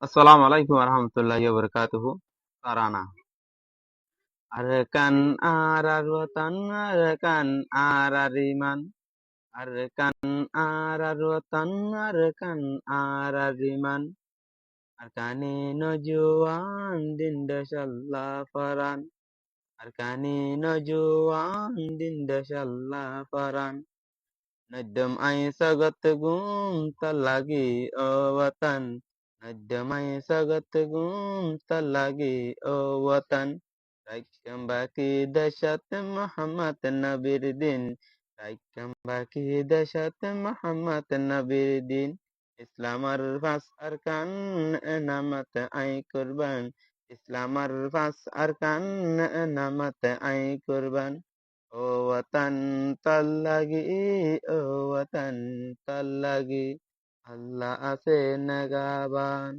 আসসালামু আলাইকুম রহমতুল্লাহি ওয়া তারানা arkan arar watan arkan arariman arkan arar watan arkan arariman arkane nojuan dindashallah faran arkane nojuan dindashallah faran Nadam ay sagat gum talagi o watan. Nadam ay sagat gum talagi o watan. Raikam baki dashat Muhammad Nabir din. Raikam baki dashat Muhammad Nabir din. Islamar fas arkan namat ay kurban. Islamar fas arkan namat ay kurban. ও ওয়াতান তার লাগি ও ওয়াতান তার লাগি আল্লাহ আছে নেগাবান